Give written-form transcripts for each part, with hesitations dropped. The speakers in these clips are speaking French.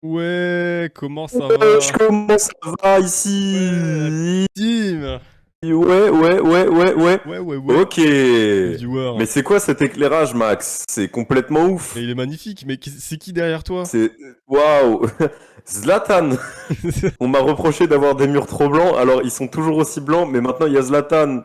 Ouais, comment ça va? Comment ça va Ouais, ici? Tim. Ouais. Ouais. Ok. Viewer. Mais c'est quoi cet éclairage, Max? C'est complètement Mais ouf. il est magnifique, mais c'est qui derrière toi? C'est... Waouh. Zlatan. On m'a reproché d'avoir des murs trop blancs, alors ils sont toujours aussi blancs, mais maintenant il y a Zlatan.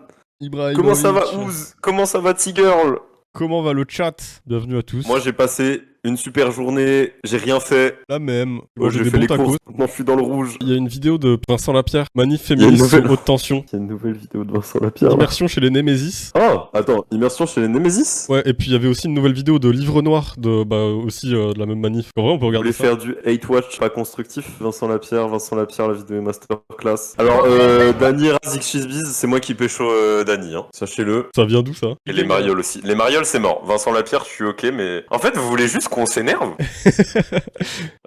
Comment ça va, Ibrahimovic. Ouz? Comment ça va, T-Girl? Comment va le chat? Bienvenue à tous. Moi j'ai passé une super journée, j'ai rien fait. La même. Oh, J'ai j'ai des fait bons les tacos. courses, maintenant je suis dans le rouge. Il y a une vidéo de Vincent Lapierre, manif Il y a une féministe nouvelle- sur haute tension. Il y a une nouvelle vidéo de Vincent Lapierre. là. Immersion chez les Némésis. Oh, attends, immersion chez les Némésis? Ouais, et puis il y avait aussi une nouvelle vidéo de Livre Noir, de de la même manif. En vrai, on peut Vous regarder voulez ça. faire du hate watch pas constructif? Vincent Lapierre, la vidéo est masterclass. Alors, Dany Razik Cheesebiz, c'est moi qui pécho Dany, hein. Sachez-le. Ça vient d'où ça? Et les marioles aussi. Les marioles, c'est mort. Vincent Lapierre, je suis ok, mais... En fait, vous voulez juste qu'on s'énerve?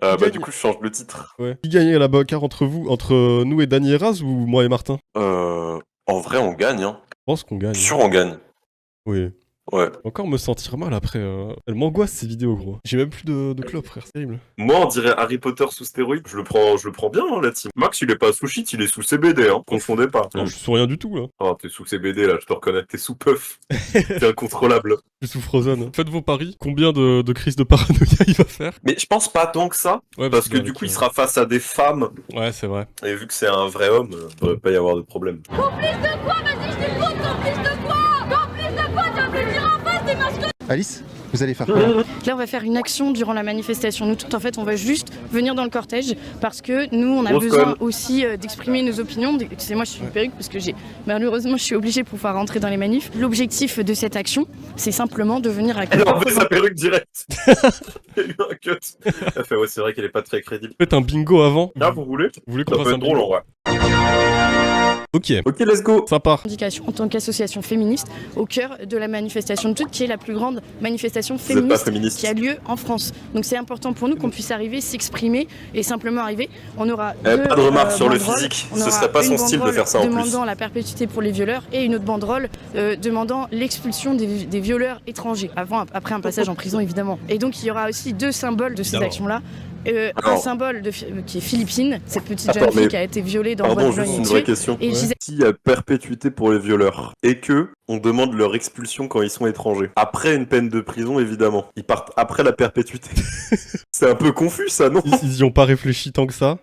Bah, du coup, je change le titre. Ouais. Qui gagnait la bagarre entre vous, entre nous et Dany Eraz ou moi et Martin? En vrai, on gagne, hein. Je pense qu'on gagne. Sûr, on gagne. Oui. Ouais. Encore me sentir mal après. Elle m'angoisse ces vidéos, gros. J'ai même plus de clope, frère, c'est terrible. Moi, on dirait Harry Potter sous stéroïdes. Je le prends bien, hein, la team. Max, il est pas sous shit, il est sous CBD, hein. Confondez pas. Je suis sous rien du tout là. Oh, t'es sous CBD, là, je te reconnais. T'es sous puff. T'es incontrôlable. Je suis sous Frozen. Faites vos paris. Combien de crises de paranoïa il va faire? Mais je pense pas tant que ça. Ouais, Parce que du coup, il sera face à des femmes. Ouais, c'est vrai. Et vu que c'est un vrai homme, il devrait pas y avoir de problème. Complice de quoi? Vas-y, je t'écoute, complice de quoi? Complice de quoi? Tu vas me le dire en face, t'es masqué. Alice, vous allez faire quoi? Là, on va faire une action durant la manifestation. Nous, en fait, on va juste venir dans le cortège parce que nous, on a Grosse besoin conne. aussi d'exprimer nos opinions. Excusez-moi, je suis une perruque parce que malheureusement, je suis obligée pour pouvoir rentrer dans les manifs. L'objectif de cette action, c'est simplement de venir à Elle a enlevé sa perruque direct. Il y a eu un cut. Elle fait, ouais, c'est vrai qu'elle est pas très crédible. Faites un bingo avant. Ah, vous voulez? Vous voulez qu'on Ça fasse peut un être drôle, bingo? en vrai. Ok, Ok, let's go. ça part. indication en tant qu'association féministe au cœur de la manifestation de toutes, qui est la plus grande manifestation Vous êtes pas féministe féministe. qui a lieu en France. Donc c'est important pour nous qu'on puisse arriver, s'exprimer et simplement arriver. On aura Pas de remarques sur le banderoles. physique. On Ce aura serait pas une son style de banderole faire ça en plus. demandant la perpétuité pour les violeurs et une autre banderole demandant l'expulsion des violeurs étrangers après un passage en prison évidemment. Et donc il y aura aussi deux symboles de ces Évidemment. actions-là. Un Alors. symbole qui est Philippine, cette petite Attends, jeune fille mais- qui a été violée dans Pardon, Boulogne juste et une tuée. vraie question. Et Ouais. Gisèle S'il y a perpétuité pour les violeurs et que on demande leur expulsion quand ils sont étrangers, après une peine de prison évidemment, ils partent après la perpétuité. C'est un peu confus ça, non? Ils y ont pas réfléchi tant que ça.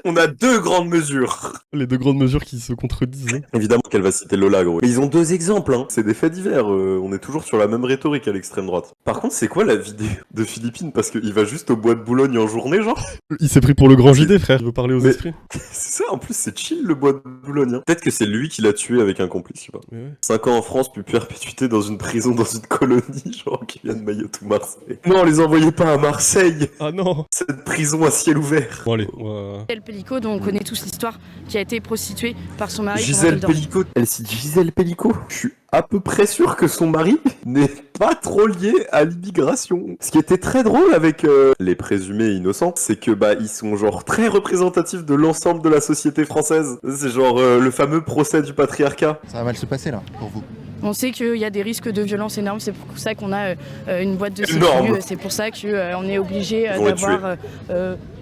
On a deux grandes mesures. Les deux grandes mesures qui se contredisent. Évidemment qu'elle va citer Lola, gros. Mais ils ont deux exemples, hein. C'est des faits divers. On est toujours sur la même rhétorique à l'extrême droite. Par contre, c'est quoi la vidéo de Philippine? Parce qu'il va juste au bois de Boulogne en journée, genre? Il s'est pris pour le grand JD, frère. Il veut parler aux Mais- esprits. C'est ça, en plus, c'est chill le bois de Boulogne. Hein. Peut-être que c'est lui qui l'a tué avec un complice, je sais pas. Mais ouais. 5 ans en France, puis perpétuité dans une prison, dans une colonie, genre qui vient de Mayotte ou Marseille. Non, les envoyez pas à Marseille. Ah non. Cette prison à ciel ouvert. Bon allez, on va... Gisèle Pellico, dont on connaît tous l'histoire, qui a été prostituée par son mari. pendant Gisèle qu'elle dormait. Pellico. Elle cite Gisèle Pellico. Je suis à peu près sûr que son mari n'est pas trop lié à l'immigration. Ce qui était très drôle avec les présumés innocents, c'est que bah ils sont genre très représentatifs de l'ensemble de la société française. C'est genre le fameux procès du patriarcat. Ça va mal se passer là, pour vous. On sait qu'il y a des risques de violence énormes, c'est pour ça qu'on a une boîte de Énorme. sécu, c'est pour ça qu'on est obligé Ils vont les d'avoir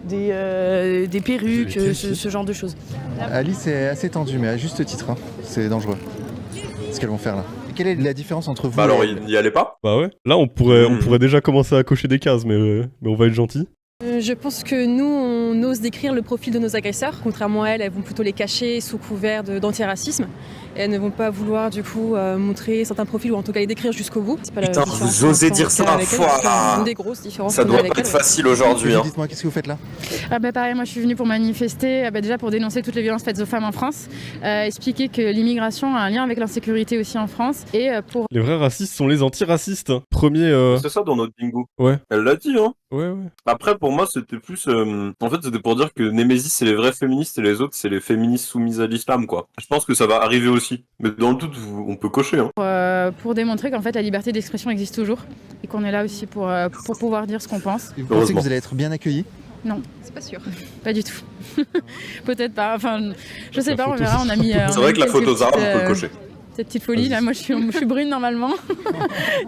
des perruques, Je vais les ce genre de choses. Alice est assez tendue, mais à juste titre. Hein. C'est dangereux. Ce qu'elles vont faire là. Quelle est la différence entre vous Bah alors et... il n'y allait pas. Bah ouais. Là, on pourrait déjà commencer à cocher des cases, mais on va être gentil. Je pense que nous, on ose décrire le profil de nos agresseurs. Contrairement à elles, elles vont plutôt les cacher sous couvert d'antiracisme. Et elles ne vont pas vouloir du coup montrer certains profils ou en tout cas les décrire jusqu'au bout. C'est pas Putain, la différence vous osez pour dire l'instant ça, avec elles, foi. parce que c'est une des grosses différences Ça qu'on a doit avec pas être elles. facile aujourd'hui. Hein. Dites-moi, qu'est-ce que vous faites là? Pareil, moi je suis venue pour manifester, déjà pour dénoncer toutes les violences faites aux femmes en France, expliquer que l'immigration a un lien avec l'insécurité aussi en France, et pour... Les vrais racistes sont les antiracistes. Premier... C'est ça dans notre bingo. Ouais. Elle l'a dit, hein. Ouais. Après, pour moi, c'était plus... En fait, c'était pour dire que Némésis, c'est les vrais féministes et les autres, c'est les féministes soumises à l'islam, quoi. Je pense que ça va arriver aussi. Mais dans le doute, on peut cocher, hein. pour démontrer qu'en fait la liberté d'expression existe toujours, et qu'on est là aussi pour pouvoir dire ce qu'on pense. Et vous pensez que Heureusement. vous allez être bien accueillis? C'est pas sûr. Pas du tout. Peut-être pas, enfin, je sais La pas, on photo, verra, on a mis... C'est vrai que la photo Zara, on peut le cocher. cette petite folie là. Moi je suis brune normalement.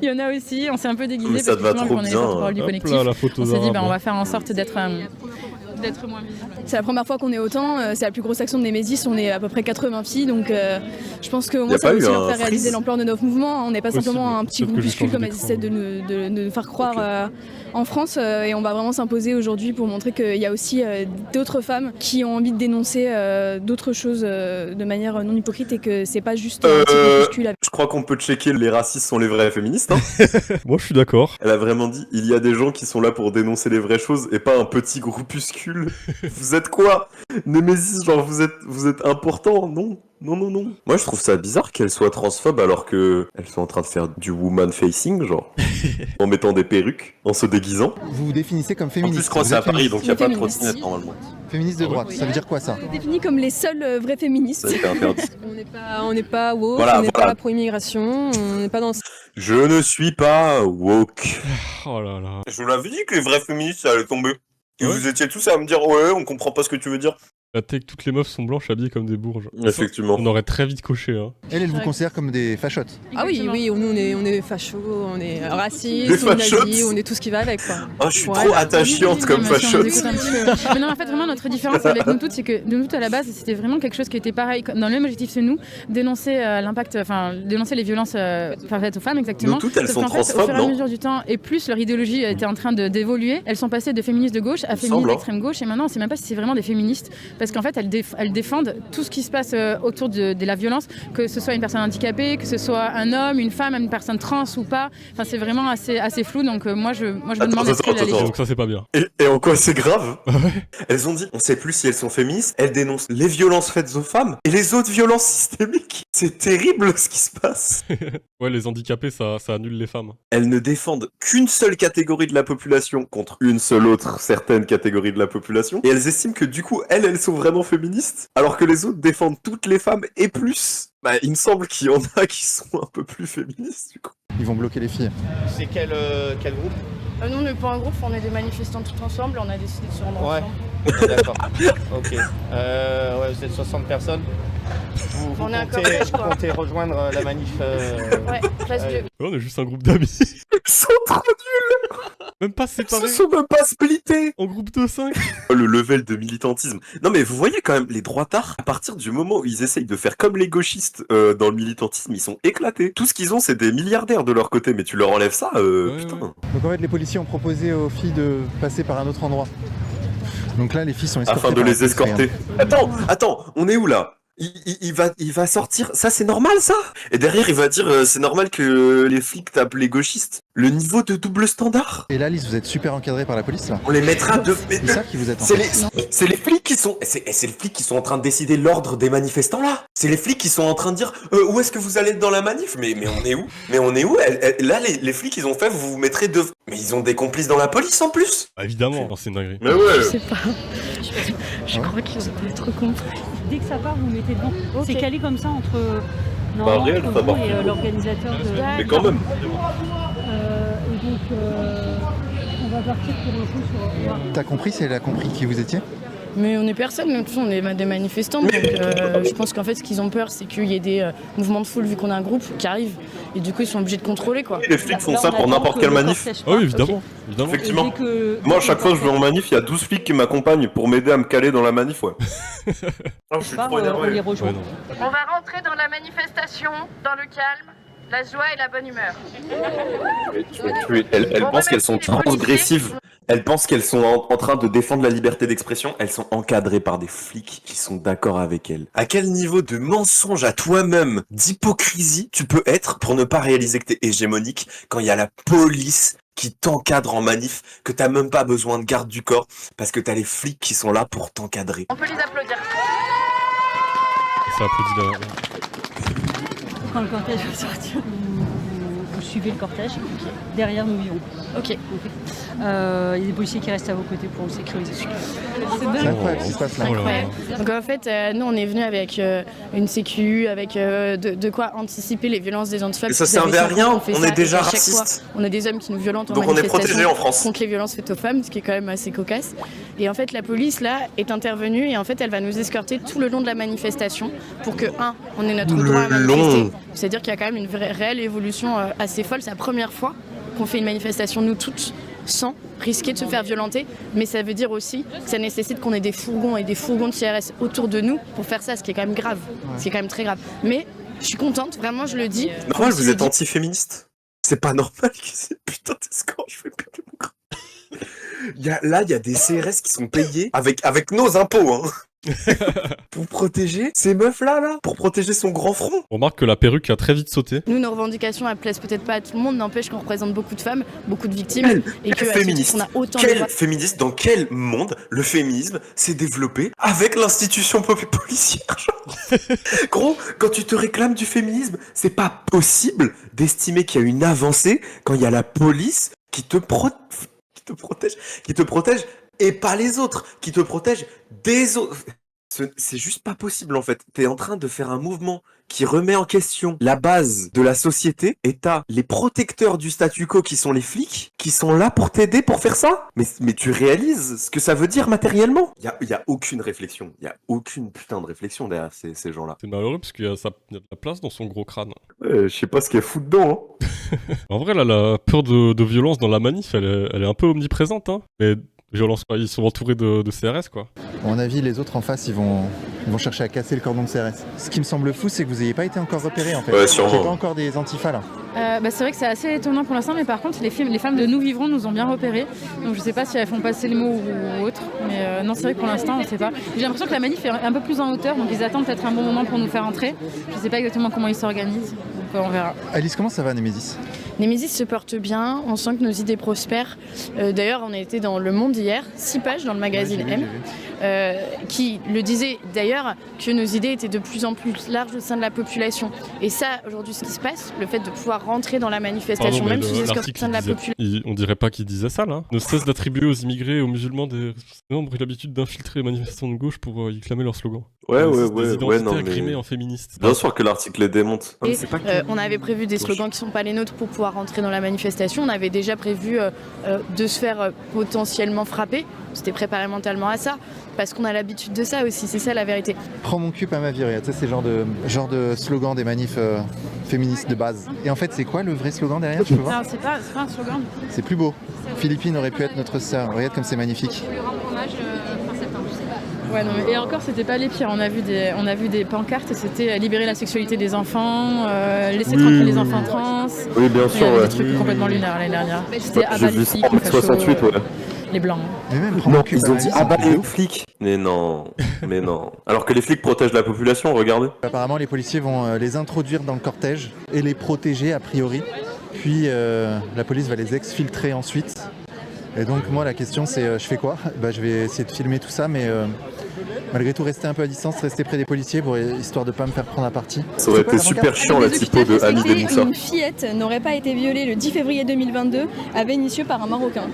Il y en a aussi, on s'est un peu déguisé Mais ça parce te va que trop on est les bien. porte-parole du Hop collectif. là, la photo On s'est dit d'arabe. on va faire en sorte d'être moins visible. C'est la première fois qu'on est autant, c'est la plus grosse action de Némésis, on est à peu près 80 filles, donc je pense que Y a moi ça pas va eu aussi leur un faire réaliser freeze l'ampleur de notre mouvement. On n'est pas Possible. simplement un petit Peut-être que j'ai groupuscule changé comme elles d'écran. essaient de nous faire croire en France, et on va vraiment s'imposer aujourd'hui pour montrer qu'il y a aussi d'autres femmes qui ont envie de dénoncer d'autres choses de manière non hypocrite et que c'est pas juste un petit groupuscule. Je crois qu'on peut checker les racistes sont les vrais féministes. Hein. Moi, je suis d'accord. Elle a vraiment dit, il y a des gens qui sont là pour dénoncer les vraies choses et pas un petit groupuscule. Vous êtes quoi? Némésis, genre vous êtes important? Non. Non. Moi je trouve ça bizarre qu'elles soient transphobes alors que elles sont en train de faire du woman facing, genre, en mettant des perruques, en se déguisant. Vous vous définissez comme En féministe. plus, je crois que Vous c'est à êtes Paris, donc il n'y a pas de Féministe. trottinette normalement. Féministe de Ah ouais. droite, ça veut dire quoi ça? On est définis comme les seules vraies féministes. Ça a été interdit. On n'est pas woke, Voilà, on n'est voilà. pas pro-immigration, on n'est pas dans Je ne suis pas woke. Oh là là. Je vous l'avais dit que les vrais féministes, ça allait tomber. Et Ouais. vous étiez tous à me dire, ouais, on comprend pas ce que tu veux dire. La tech, toutes les meufs sont blanches habillées comme des bourges. Effectivement. On aurait très vite coché. Hein. Elle vous considère comme des fachottes. Ah oui, nous on est fachos, on est Les racistes, on est fachottes. nazis, on est tout ce qui va avec quoi. Ah, je suis Ouais. trop attachante comme fachotte. fachotte. Mais non, en fait, vraiment, notre différence avec nous toutes, c'est que nous toutes à la base, c'était vraiment quelque chose qui était pareil, dans le même objectif que nous, dénoncer l'impact, enfin, dénoncer les violences faites aux femmes, exactement. Nous toutes, elles Sauf sont qu'en fait, au transphobes, fur et à non? mesure du temps, et plus leur idéologie était en train d'évoluer, elles sont passées de féministes de gauche à Il me féministes semble, hein. d'extrême gauche, et maintenant, on sait même pas si c'est vraiment des féministes, parce qu'en fait, elles défendent tout ce qui se passe autour de la violence, que ce soit une personne handicapée, que ce soit un homme, une femme, une personne trans ou pas. Enfin, c'est vraiment assez flou, donc moi, je me demande est-ce que la attends. légitime- Donc ça, c'est pas bien. Et en quoi c'est grave? Elles ont dit, on sait plus si elles sont féministes, elles dénoncent les violences faites aux femmes et les autres violences systémiques. C'est terrible ce qui se passe. Ouais, les handicapés, ça annule les femmes. Elles ne défendent qu'une seule catégorie de la population contre une seule autre certaine catégorie de la population. Et elles estiment que du coup, elles sont vraiment féministes, alors que les autres défendent toutes les femmes et plus. Bah, il me semble qu'il y en a qui sont un peu plus féministes, du coup. Ils vont bloquer les filles. C'est quel groupe? Nous, on n'est pas un groupe, on est des manifestants tout ensemble, on a décidé de se rendre Ouais. ensemble. D'accord. Ok. Ouais, vous êtes 60 personnes. Vous On est un comptez, cortège, vous quoi. comptez rejoindre la manif Ouais, place Ouais. Dieu. Ouais, on est juste un groupe d'amis. Ils sont trop Même pas Ils séparés. se sont même pas splittés. En groupe de 5. Le level de militantisme. Non mais vous voyez quand même, les droitards, à partir du moment où ils essayent de faire comme les gauchistes dans le militantisme, ils sont éclatés. Tout ce qu'ils ont, c'est des milliardaires de leur côté, mais tu leur enlèves ça, putain. Ouais. Donc en fait, les policiers ont proposé aux filles de passer par un autre endroit. Donc là, les filles sont escortées. Afin de par la les police, escorter. Attends, on est où là? Il va sortir, ça c'est normal ça? Et derrière il va dire c'est normal que les flics tapent les gauchistes. Le niveau de double standard? Et là, Alice, vous êtes super encadré par la police là. On les mettra de... Ils savent qui vous êtes en C'est fait. les flics qui sont... C'est les flics qui sont en train de décider l'ordre des manifestants là. C'est les flics qui sont en train de dire où est-ce que vous allez être dans la manif? Mais on est où? Là les flics ils ont fait vous vous mettrez de... Mais ils ont des complices dans la police en plus. Bah, évidemment, non, c'est une dinguerie. Mais ouais. Je sais pas. Je crois qu'ils ont pas trop compris. Dès que ça part, vous mettez dedans. Ok. C'est calé comme ça entre, réel, entre ça vous part. et l'organisateur de... Mais quand même. Et donc, on va partir pour un coup sur... T'as compris si elle a compris qui vous étiez? Mais on est personne, de toute façon, on est des manifestantes. Donc je pense qu'en fait, ce qu'ils ont peur, c'est qu'il y ait des mouvements de foule, vu qu'on a un groupe qui arrive. Et du coup, ils sont obligés de contrôler, quoi. Les flics font ça pour n'importe quelle manif. Ah oui, évidemment. Évidemment. Effectivement. Moi, à chaque fois que je vais en manif, il y a 12 flics qui m'accompagnent pour m'aider à me caler dans la manif, ouais. Ah, je suis trop on les énervé. rejoint. Ouais, non. On va rentrer dans la manifestation, dans le calme, la joie et la bonne humeur. Elles pensent qu'elles sont transgressives. Elles pensent qu'elles sont en train de défendre la liberté d'expression. Elles sont encadrées par des flics qui sont d'accord avec elles. À quel niveau de mensonge à toi-même, d'hypocrisie tu peux être pour ne pas réaliser que t'es hégémonique quand il y a la police qui t'encadre en manif, que t'as même pas besoin de garde du corps parce que t'as les flics qui sont là pour t'encadrer. On peut les applaudir. Ça applaudit là. Quand le cortège va sortir, vous suivez le cortège. Derrière, nous vivons. Ok. Il y a des policiers qui restent à vos côtés pour vous sécuriser. C'est incroyable ce qui se passe là. Oh là là. Donc en fait, nous, on est venus avec une sécu, avec de quoi anticiper les violences des antifas. Et ça Vous avez servait à vu, rien, on fait on ça, est déjà et à chaque fois, raciste. on a des hommes qui nous violentent en Donc on est manifestation protégés en France. contre les violences faites aux femmes, ce qui est quand même assez cocasse. Et en fait, la police, là, est intervenue et en fait, elle va nous escorter tout le long de la manifestation pour que, on ait notre Tout droit à le manifester. long. C'est-à-dire qu'il y a quand même une réelle évolution assez folle. C'est la première fois qu'on fait une manifestation, nous toutes, sans risquer de se faire violenter. Mais ça veut dire aussi que ça nécessite qu'on ait des fourgons et des fourgons de CRS autour de nous pour faire ça, ce qui est quand même grave. Ce qui est quand même très grave. Mais je suis contente, vraiment, je le dis. Normal, vous êtes anti-féministe. C'est pas normal que ces putains de scores, je fais péter mon crâne. Là, il y a des CRS qui sont payés avec nos impôts, hein. Pour protéger ces meufs-là, pour protéger son grand front. On remarque que la perruque a très vite sauté. Nous, nos revendications, elles plaisent peut-être pas à tout le monde, n'empêche qu'on représente beaucoup de femmes, beaucoup de victimes. Féministe. On a autant Féministe, dans quel monde le féminisme s'est développé avec l'institution policière? Gros, quand tu te réclames du féminisme, c'est pas possible d'estimer qu'il y a une avancée quand il y a la police qui te protège et pas les autres, qui te protège des autres. C'est juste pas possible en fait. T'es en train de faire un mouvement qui remet en question la base de la société et t'as les protecteurs du statu quo qui sont les flics qui sont là pour t'aider pour faire ça. Mais tu réalises ce que ça veut dire matériellement? Il y a aucune réflexion. Il y a aucune putain de réflexion derrière ces gens-là. C'est malheureux parce qu'il y a de la place dans son gros crâne. Je sais pas ce qu'elle fout dedans. Hein. En vrai, là, la peur de violence dans la manif, elle est un peu omniprésente. Hein. Mais violence, ils sont entourés de CRS, quoi. À mon avis, les autres en face, ils vont chercher à casser le cordon de CRS. Ce qui me semble fou, c'est que vous n'ayez pas été encore repérés, en fait. Ouais, sûrement. Il n'y a pas encore des antifas, là. C'est vrai que c'est assez étonnant pour l'instant, mais par contre, les femmes de Nous Vivrons nous ont bien repérés. Donc je sais pas si elles font passer le mot ou autre. Mais non, c'est vrai que pour l'instant, on sait pas. J'ai l'impression que la manif est un peu plus en hauteur, donc ils attendent peut-être un bon moment pour nous faire entrer. Je sais pas exactement comment ils s'organisent, donc on verra. Alice, comment ça va, Némésis? Némésis se porte bien, on sent que nos idées prospèrent. D'ailleurs, on a été dans Le Monde hier, 6 pages dans le magazine M, qui le disait d'ailleurs que nos idées étaient de plus en plus larges au sein de la population. Et ça, aujourd'hui, ce qui se passe, le fait de pouvoir rentrer dans la manifestation, même sous escorte au sein de la population. On dirait pas qu'il disait ça, là. Ne cesse d'attribuer aux immigrés et aux musulmans des membres l'habitude d'infiltrer les manifestants de gauche pour y clamer leur slogan. Ouais, non, mais... mais... en féministe. Bien sûr que l'article les démonte. Et on avait prévu des slogans qui sont pas les nôtres pour pouvoir rentrer dans la manifestation. On avait déjà prévu de se faire potentiellement frapper. C'était préparé mentalement à ça, parce qu'on a l'habitude de ça aussi, c'est ça la vérité. Prends mon cul, pas ma virée, tu sais, c'est genre de slogan des manifs féministes de base. Et en fait, c'est quoi le vrai slogan derrière, tu peux voir? Non, c'est pas un slogan. C'est plus beau. Philippine aurait pu être notre sœur, regarde comme c'est magnifique. On lui rend hommage fin septembre, je sais pas. Ouais, non, mais... Et encore, c'était pas les pires, on a vu des pancartes et c'était libérer la sexualité des enfants, laisser tranquille les enfants trans. Oui, bien sûr, il y avait des trucs complètement lunaires l'année dernière. C'était abat les flics, les fachos, 68, les blancs. Mais même, non, ils ont dit abattre les flics. Mais non. Alors que les flics protègent la population, regardez. Apparemment, les policiers vont les introduire dans le cortège et les protéger a priori. Puis la police va les exfiltrer ensuite. Et donc moi, la question c'est, je fais quoi? Je vais essayer de filmer tout ça, mais malgré tout rester un peu à distance, rester près des policiers histoire de pas me faire prendre à partie. Ça aurait été super chiant la typo de Annie Demoussa. Une fillette n'aurait pas été violée le 10 février 2022 à Vénissieux par un Marocain.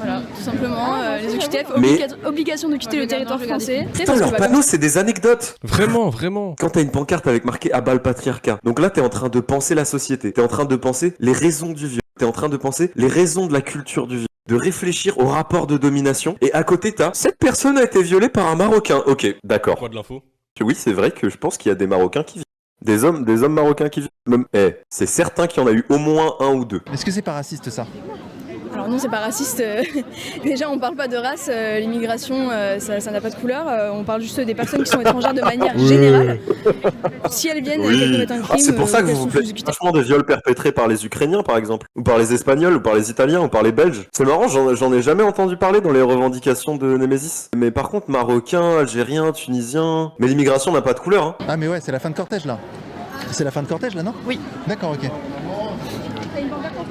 Voilà, tout simplement, les OQTF, obligation de quitter le territoire français. Putain, leurs panneaux, c'est des anecdotes. Vraiment. Quand t'as une pancarte avec marqué « Abat le patriarcat », donc là, t'es en train de penser la société, t'es en train de penser les raisons du viol, t'es en train de penser les raisons de la culture du viol, de réfléchir au rapport de domination, et à côté, t'as « Cette personne a été violée par un Marocain ». Ok, d'accord. Quoi de l'info? Oui, c'est vrai que je pense qu'il y a des Marocains qui vivent. Des hommes marocains qui vivent. C'est certain qu'il y en a eu au moins un ou deux. Est-ce que c'est pas raciste, ça? Alors non, c'est pas raciste. Déjà, on parle pas de race. L'immigration, ça n'a pas de couleur. On parle juste des personnes qui sont étrangères de manière générale. Si elles viennent, qu'elles commettent un crime. C'est pour ça que vous vous plaignez vachement des viols perpétrés par les Ukrainiens, par exemple, ou par les Espagnols, ou par les Italiens, ou par les Belges. C'est marrant, j'en ai jamais entendu parler dans les revendications de Némésis. Mais par contre, Marocains, Algériens, Tunisiens... Mais l'immigration n'a pas de couleur, hein. Ah mais ouais, c'est la fin de cortège, là. C'est la fin de cortège, là, non? Oui. D'accord, ok.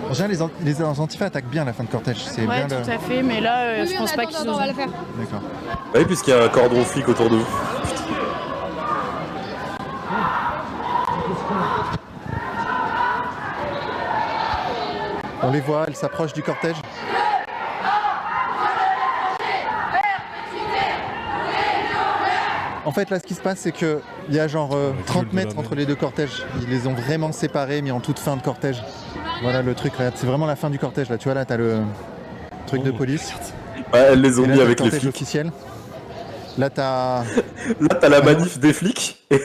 En général, les antifas attaquent bien la fin de cortège. C'est ouais, bien tout à fait, mais là, je pense pas qu'ils ont... D'accord. Oui, puisqu'il y a un cordon flic autour de vous. On les voit, elles s'approchent du cortège. En fait, là, ce qui se passe, c'est qu'il y a genre 30 mètres entre les deux cortèges. Ils les ont vraiment séparés, mis en toute fin de cortège. Voilà le truc, regarde, c'est vraiment la fin du cortège. Là, tu vois, là, t'as le truc de police. Ouais, elles les ont mis avec les cortège flics. officiel. Là, t'as... Là, t'as la manif des flics et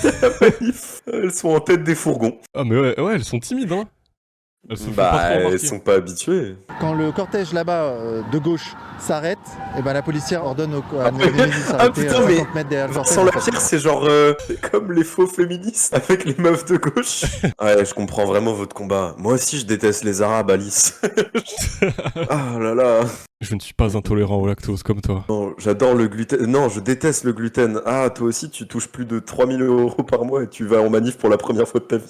t'as la manif. Elles sont en tête des fourgons. Ah mais ouais, elles sont timides, hein. Elles se font pas Bah, trop elles remarquer. sont pas habituées. Quand le cortège là-bas de gauche s'arrête, et ben la policière ordonne à Némésis de s'arrêter putain, mais 50 mètres derrière le cortège. Sans la en fait. pire, c'est genre comme les faux féministes avec les meufs de gauche. Ouais, je comprends vraiment votre combat. Moi aussi, je déteste les Arabes, Alice. Ah là là. Je ne suis pas intolérant au lactose comme toi. Non, j'adore le gluten. Non, je déteste le gluten. Ah, toi aussi, tu touches plus de 3000 € par mois et tu vas en manif pour la première fois de ta vie.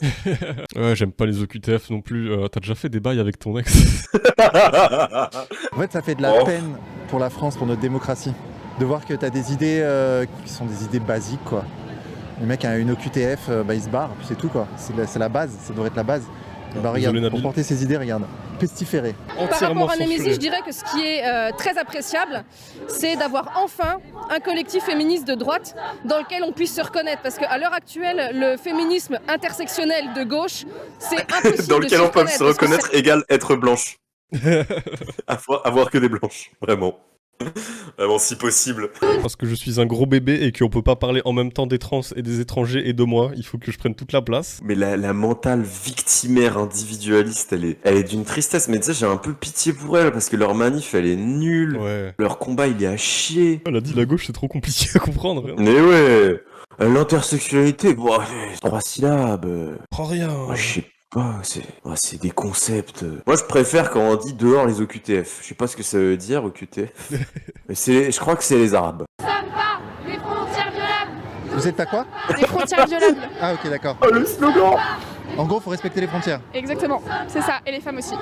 Ouais, j'aime pas les OQTF non plus. T'as déjà fait des bails avec ton ex? En fait, ça fait de la peine pour la France, pour notre démocratie, de voir que t'as des idées qui sont des idées basiques, quoi. Le mec a une OQTF, bah, il se barre, puis c'est tout, quoi. C'est la base, ça devrait être la base. Et bah, regarde, désolé, pour Nabil. porter ses idées, regarde. Pestiféré. Par rapport à Némésis, je dirais que ce qui est très appréciable, c'est d'avoir enfin un collectif féministe de droite dans lequel on puisse se reconnaître. Parce qu'à l'heure actuelle, le féminisme intersectionnel de gauche, c'est impossible Dans de lequel on peut se parce que reconnaître égale être blanche. avoir que des blanches, vraiment. Vraiment, si possible. Parce que je suis un gros bébé et qu'on peut pas parler en même temps des trans et des étrangers et de moi, il faut que je prenne toute la place. Mais la mentale victimaire individualiste, elle est d'une tristesse. Mais tu sais, j'ai un peu pitié pour elle parce que leur manif, elle est nulle. Ouais. Leur combat, il est à chier. Elle a dit la gauche, c'est trop compliqué à comprendre. Hein. Mais ouais, l'intersexualité, bon, 3 syllabes. Prends rien. Moi, je sais pas, c'est des concepts. Moi, je préfère quand on dit dehors les OQTF. Je sais pas ce que ça veut dire, OQTF. Mais je crois que c'est les Arabes. Nous ne sommes pas les frontières violables. Vous êtes à quoi? les frontières violables. Ah, ok, d'accord. Oh, le slogan! En gros, faut respecter les frontières. Exactement, c'est ça. Et les femmes aussi.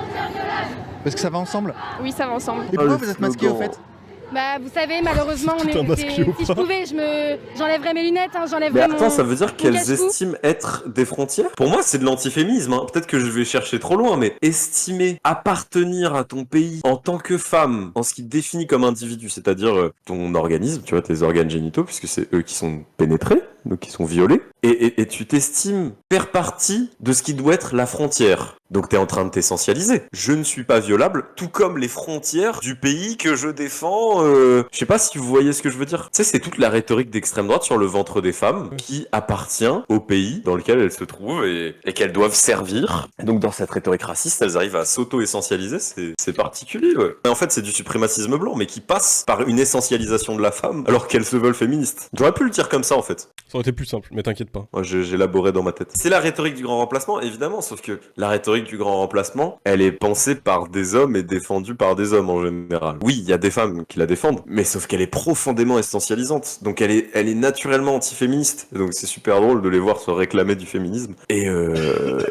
Parce que ça va ensemble. Oui, ça va ensemble. Et pourquoi le vous êtes masqués, au slogan. fait? Bah, vous savez, malheureusement, on Putain, est. masqué Si ou je pas pouvais, j'enlèverais mes lunettes, hein, Mais j'enlèverais mon. attends, ça veut dire qu'elles cache-cou. estiment être des frontières? Pour moi, c'est de l'antiféminisme. Hein. Peut-être que je vais chercher trop loin, mais estimer appartenir à ton pays en tant que femme, en ce qui te définit comme individu, c'est-à-dire ton organisme, tu vois, tes organes génitaux, puisque c'est eux qui sont pénétrés, donc qui sont violés, et tu t'estimes faire partie de ce qui doit être la frontière. Donc t'es en train de t'essentialiser. Je ne suis pas violable, tout comme les frontières du pays que je défends. Je sais pas si vous voyez ce que je veux dire. Tu sais, c'est toute la rhétorique d'extrême droite sur le ventre des femmes qui appartient au pays dans lequel elles se trouvent et qu'elles doivent servir. Et donc dans cette rhétorique raciste, elles arrivent à s'auto-essentialiser. C'est particulier, ouais. Et en fait, c'est du suprémacisme blanc, mais qui passe par une essentialisation de la femme alors qu'elles se veulent féministes. J'aurais pu le dire comme ça en fait. Ça aurait été plus simple, mais t'inquiète pas. Moi, j'ai élaboré dans ma tête. C'est la rhétorique du grand remplacement, évidemment, sauf que la rhétorique du grand remplacement, elle est pensée par des hommes et défendue par des hommes en général. Oui, il y a des femmes qui la défendent, mais sauf qu'elle est profondément essentialisante. Donc elle est naturellement anti-féministe. Et donc c'est super drôle de les voir se réclamer du féminisme et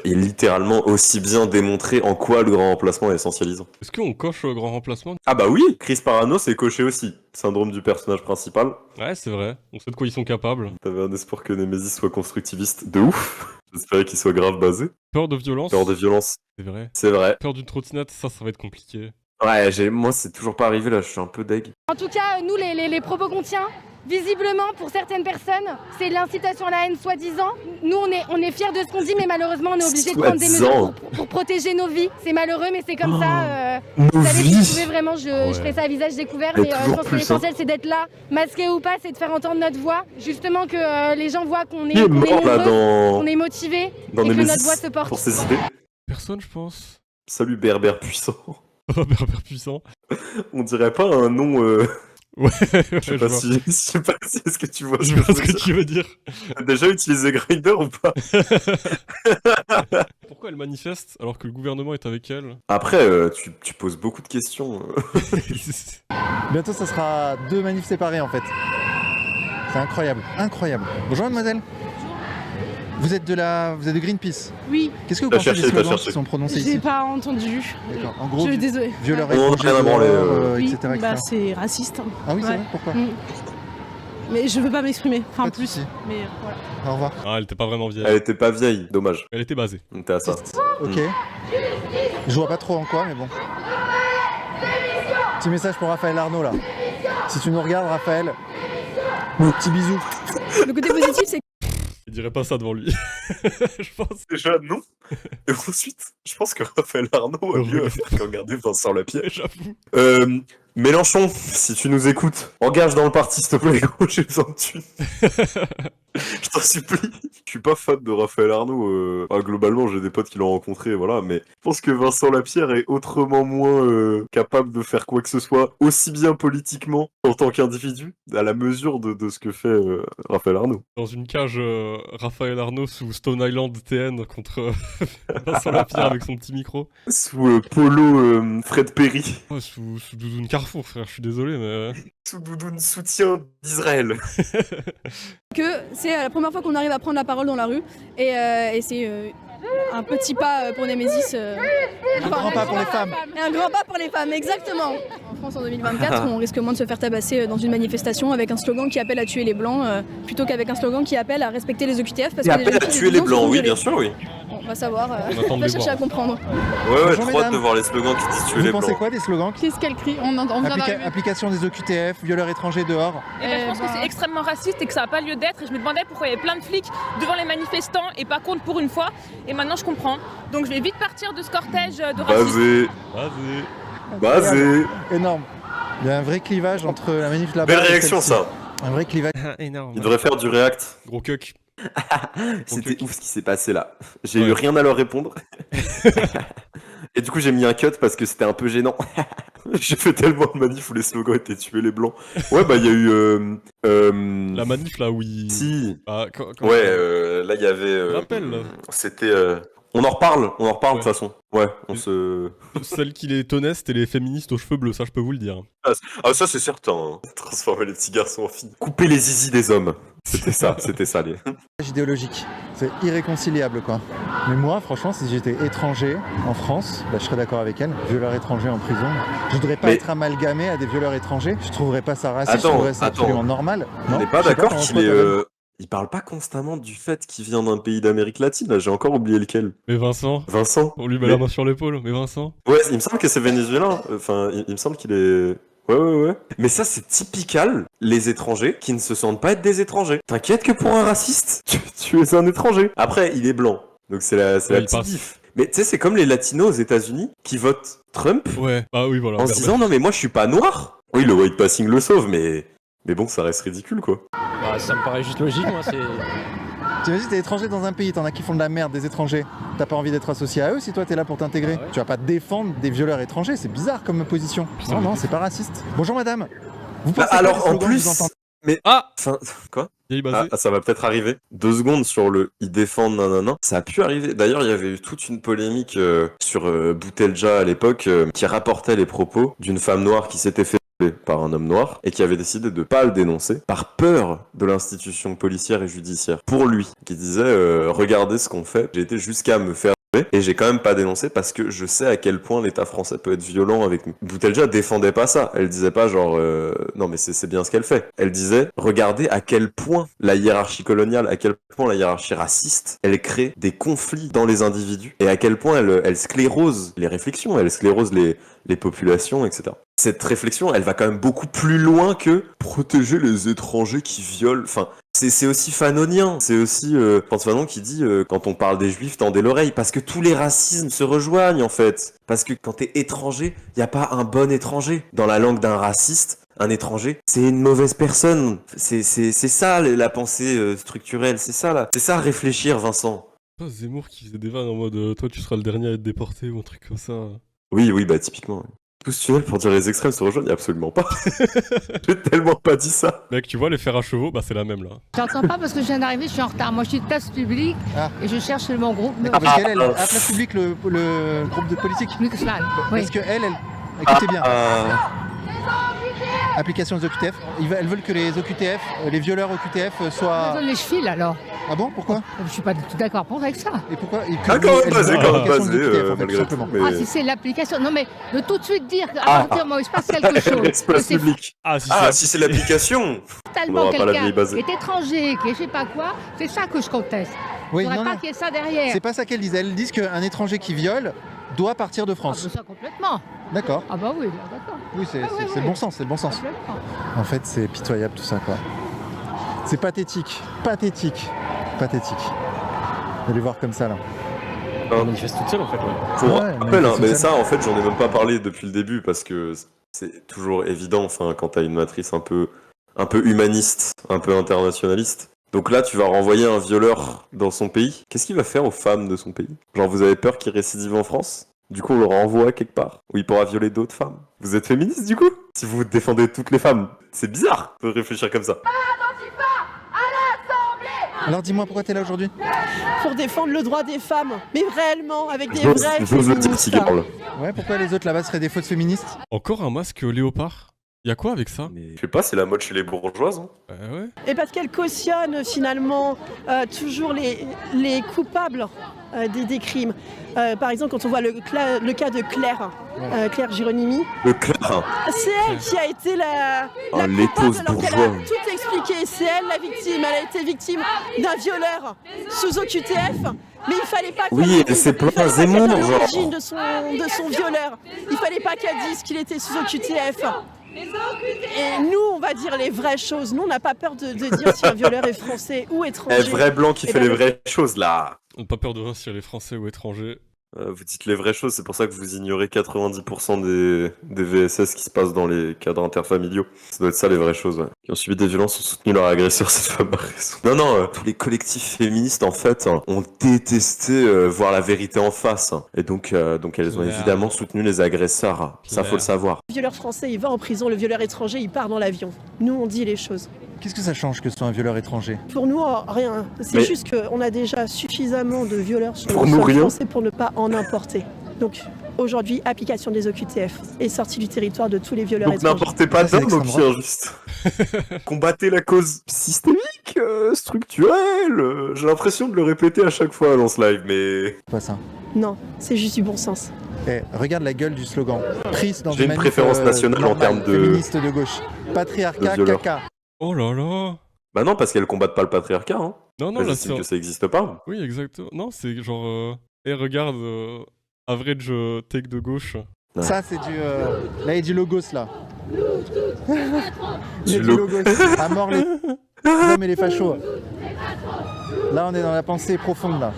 littéralement aussi bien démontrer en quoi le grand remplacement est essentialisant. Est-ce qu'on coche le grand remplacement? Ah bah oui, Chris Parano c'est coché aussi. Syndrome du personnage principal. Ouais, c'est vrai. On sait de quoi ils sont capables. T'avais un espoir que Némésis soit constructiviste de ouf. J'espérais qu'il soit grave basé. Peur de violence? Peur de violence. C'est vrai. C'est vrai. Peur d'une trottinette, ça va être compliqué. Ouais, moi c'est toujours pas arrivé là, je suis un peu deg. En tout cas, nous, les propos qu'on tient, visiblement, pour certaines personnes, c'est l'incitation à la haine soi-disant. Nous, on est fiers de ce qu'on dit, mais malheureusement, on est obligé de prendre des mesures pour protéger nos vies. C'est malheureux, mais c'est comme ça. Vous savez, si je pouvais vraiment, je ferais ça à visage découvert. Mais je pense que l'essentiel, c'est d'être là, masqué ou pas, c'est de faire entendre notre voix. Justement, que les gens voient qu'on est nombreux, qu'on est motivés, et que notre voix se porte. Pour ses idées. Personne, je pense. Salut Berbère puissant. Berbère puissant. On dirait pas un nom... Ouais, je sais pas si est-ce que tu vois je vois ce que tu veux dire. T'as déjà utilisé Grindr ou pas? Pourquoi elle manifeste alors que le gouvernement est avec elle? Après, tu poses beaucoup de questions. Bientôt, ça sera 2 manifs séparés, en fait. C'est incroyable, incroyable. Bonjour, mademoiselle. Vous êtes de Greenpeace? Oui. Qu'est-ce que vous pensez des slogans qui sont prononcés J'ai ici? pas entendu. D'accord. En gros, Je suis désolée. violeur On étranger, en a branlé, Oui, etc. bah etc. c'est raciste. Ah oui, c'est Ouais. vrai? Pourquoi? Mais je veux pas m'exprimer. Enfin, Pas de plus. soucis. Mais voilà. Au revoir. Ah, elle était pas vraiment vieille. Elle était pas vieille, dommage. Elle était basée. On était à ça. Ok. Je vois pas trop en quoi, mais bon. Petit message pour Raphaël Arnaud, là. Si tu nous regardes, Raphaël, petit bisou. Le côté positif, c'est Il dirait pas ça devant lui. Je pense. Déjà, non. Et ensuite, je pense que Raphaël Arnaud a mieux à faire que regarder Vincent Lapierre. J'avoue. Mélenchon, si tu nous écoutes, engage dans le parti, s'il te plaît, gros, j'ai besoin de thunes. Je t'en supplie. Je suis pas fan de Raphaël Arnaud. Globalement, j'ai des potes qui l'ont rencontré, voilà. Mais je pense que Vincent Lapierre est autrement moins capable de faire quoi que ce soit, aussi bien politiquement en tant qu'individu, à la mesure de ce que fait Raphaël Arnaud. Dans une cage, Raphaël Arnaud sous Stone Island TN contre Vincent Lapierre avec son petit micro. Sous Polo Fred Perry. Oh, sous Doudoune Carrefour, frère, je suis désolé, mais... Sous Doudoune soutien d'Israël. Que c'est la première fois qu'on arrive à prendre la parole dans la rue et c'est un petit pas pour Némésis. Un grand pas pour les femmes. Un grand pas pour les femmes, exactement. En France en 2024, on risque moins de se faire tabasser dans une manifestation avec un slogan qui appelle à tuer les blancs plutôt qu'avec un slogan qui appelle à respecter les OQTF. Parce Et que appelle à tuer les blancs, oui, bien sûr, oui. On va savoir, attend on de va les chercher voir. à comprendre. Ouais, Bonjour, trop hâte mesdames. de voir les slogans qui disent tuer les Vous pensez blancs. quoi des slogans? Qu'est-ce qu'elle crie? On vient d'arriver. Application des OQTF, violeurs étrangers dehors. Je pense que c'est extrêmement raciste et que ça n'a pas lieu d'être. Et je me demandais pourquoi il y avait plein de flics devant les manifestants et pas contre pour une fois. Et maintenant je comprends. Donc je vais vite partir de ce cortège de racisme. Basé. Énorme. Il y a un vrai clivage entre la manif là-bas. Belle et réaction, celle-ci. ça. Un vrai clivage. Énorme. Il devrait faire du React. Gros cuck. C'était ouf ce qui s'est passé là. J'ai eu rien à leur répondre. Et du coup, j'ai mis un cut parce que c'était un peu gênant. J'ai fait tellement de manifs où les slogans étaient tuer les blancs. Ouais, bah, il y a eu. La manif là où il... Si. Ah, Ouais, là, il y avait. Rappel, là. C'était. On en reparle de Ouais. toute façon. Ouais, on se. Celle qui les tenait, c'était les féministes aux cheveux bleus, ça je peux vous le dire. Ah, ça, c'est certain. Hein. Transformer les petits garçons en filles. Couper les zizi des hommes. C'était ça, les. Idéologique. C'est irréconciliable, quoi. Mais moi, franchement, si j'étais étranger en France, bah, je serais d'accord avec elle. Violeur étranger en prison. Je voudrais pas être amalgamé à des violeurs étrangers. Je trouverais pas ça raciste. Je trouverais ça absolument normal. On n'est pas d'accord qu'il est. Il parle pas constamment du fait qu'il vient d'un pays d'Amérique latine, là, j'ai encore oublié lequel. Mais Vincent On lui met la main sur l'épaule, mais Vincent Ouais, il me semble que c'est vénézuélien. Enfin, il me semble qu'il est... Ouais. Mais ça, c'est typical, les étrangers qui ne se sentent pas être des étrangers. T'inquiète que pour un raciste, tu es un étranger. Après, il est blanc, donc c'est la petite diff. Mais tu sais, c'est comme les latinos aux États-Unis qui votent Trump. Ouais, ah oui, voilà. En se disant, non mais moi je suis pas noir. Oui, le white passing le sauve, mais bon, ça reste ridicule, quoi. Bah, ça me paraît juste logique, moi, c'est... T'imagines, t'es étranger dans un pays, t'en as qui font de la merde, des étrangers. T'as pas envie d'être associé à eux si toi t'es là pour t'intégrer. Tu vas pas défendre des violeurs étrangers, c'est bizarre comme position. Non, c'est pas raciste. Bonjour madame. Vous pensez quoi des alors, en slogans que plus... vous entendez Mais... Enfin, quoi ça va peut-être arriver. 2 secondes sur le « ils défendent nanana ». Ça a pu arriver. D'ailleurs, il y avait eu toute une polémique sur Boutelja à l'époque qui rapportait les propos d'une femme noire qui s'était fait par un homme noir et qui avait décidé de pas le dénoncer par peur de l'institution policière et judiciaire pour lui, qui disait regardez ce qu'on fait, j'ai été jusqu'à me faire et j'ai quand même pas dénoncé parce que je sais à quel point l'État français peut être violent avec nous. Boutelja défendait pas ça, elle disait pas genre non mais c'est bien ce qu'elle fait. Elle disait regardez à quel point la hiérarchie coloniale, à quel point la hiérarchie raciste, elle crée des conflits dans les individus et à quel point elle sclérose les réflexions, elle sclérose les populations, etc. Cette réflexion, elle va quand même beaucoup plus loin que protéger les étrangers qui violent. Enfin, c'est aussi fanonien. C'est aussi Franz Fanon qui dit quand on parle des juifs, tendez l'oreille. Parce que tous les racismes se rejoignent, en fait. Parce que quand t'es étranger, y a pas un bon étranger. Dans la langue d'un raciste, un étranger, c'est une mauvaise personne. C'est ça la pensée structurelle. C'est ça, là. C'est ça réfléchir, Vincent. Pas Zemmour qui faisait des vannes en mode toi tu seras le dernier à être déporté ou un truc comme ça. Oui, bah typiquement. Tout ce tunnel pour dire les extrêmes se rejoignent, absolument pas. J'ai tellement pas dit ça. Mec, tu vois les fers à chevaux, bah c'est la même là. J'entends pas parce que je viens d'arriver, je suis en retard. Moi je suis de place publique et je cherche mon groupe. Parce qu'elle, à place publique, le groupe de politique. Parce que elle, écoutez bien. Application des OQTF. Elles veulent que les OQTF, les violeurs OQTF soient... Elles donnent les chevilles alors. Ah bon, pourquoi? Je suis pas du tout d'accord avec ça. Et pourquoi? Quand même basé, malgré tout. Ah, si c'est l'application. Non, mais de tout de suite dire qu'à partir du moment où il se passe quelque chose. Place publique. Si c'est l'application. Totalement quelqu'un qui est étranger, qui est je sais pas quoi, c'est ça que je conteste. Oui, je voudrais pas qu'il y ait ça derrière. C'est pas ça qu'elles disent. Elles disent qu'un étranger qui viole doit partir de France. Ah, ça complètement. D'accord. Ah bah oui, d'accord. Oui, c'est le bon sens, c'est le bon sens. En fait, c'est pitoyable tout ça, quoi. C'est pathétique. De les voir comme ça, là. On manifeste toute seule, en fait, Pour rappel, mais ça, en fait, j'en ai même pas parlé depuis le début parce que C'est toujours évident, enfin, quand t'as une matrice un peu humaniste, un peu internationaliste. Donc là, tu vas renvoyer un violeur dans son pays. Qu'est-ce qu'il va faire aux femmes de son pays? Genre, vous avez peur qu'il récidive en France? Du coup, on le renvoie quelque part, où il pourra violer d'autres femmes. Vous êtes féministe, du coup? Si vous défendez toutes les femmes, c'est bizarre de réfléchir comme ça. Alors dis-moi, pourquoi t'es là aujourd'hui? Pour défendre le droit des femmes, mais réellement, avec des vrais J'ose le dire, féministes. Tigarle. Ouais, pourquoi les autres là-bas seraient des fausses féministes? Encore un masque léopard? Y'a quoi avec ça? Je sais pas, c'est la mode chez les bourgeoises. Hein. Ouais. Et parce qu'elle cautionne finalement toujours les coupables des crimes. Par exemple, quand on voit le cas de Claire, Claire Gironimi, c'est elle qui a été la coupable alors qu'elle a tout expliqué. C'est elle la victime. Elle a été victime d'un violeur sous OQTF. Mais il fallait pas qu'elle Oui, elle s'est plainte à Zemmour, genre. l'origine de son violeur. Il fallait pas qu'elle dise qu'il était sous OQTF. Et nous, on va dire les vraies choses. Nous, on n'a pas peur de dire si un violeur est français ou étranger. Eh, vrai blanc qui fait les vraies choses, là. On n'a pas peur de voir si elle est français ou étranger. Vous dites les vraies choses, c'est pour ça que vous ignorez 90% des VSS qui se passent dans les cadres interfamiliaux. Ça doit être ça les vraies choses, ouais. Qui ont subi des violences, ont soutenu leur agresseur, cette femme a raison. Non, tous les collectifs féministes, en fait, ont détesté voir la vérité en face. Et donc elles ont évidemment soutenu les agresseurs. Ça, faut le savoir. Le violeur français, il va en prison. Le violeur étranger, il part dans l'avion. Nous, on dit les choses. Qu'est-ce que ça change que ce soit un violeur étranger? Pour nous, rien. C'est juste qu'on a déjà suffisamment de violeurs sur le sol français pour ne pas en importer. Donc aujourd'hui, application des OQTF et sortie du territoire de tous les violeurs étrangers. Donc n'importez pas d'hommes au pire, juste. Combattez la cause systémique, structurelle. J'ai l'impression de le répéter à chaque fois dans ce live, mais... Pas ça. Non, c'est juste du bon sens. Eh, regarde la gueule du slogan. Prise dans J'ai une préférence nationale en termes de... féministe de gauche. Patriarcat, caca. Oh là là. Bah non, parce qu'elles combattent pas le patriarcat, hein. Non, là, c'est que ça existe pas. Oui, exactement. Non, c'est genre... regarde, average take de gauche. Ouais. Ça, c'est du... Là, il y a du logos, là. Du logos. À mort les hommes et les fachos. Là, on est dans la pensée profonde, là.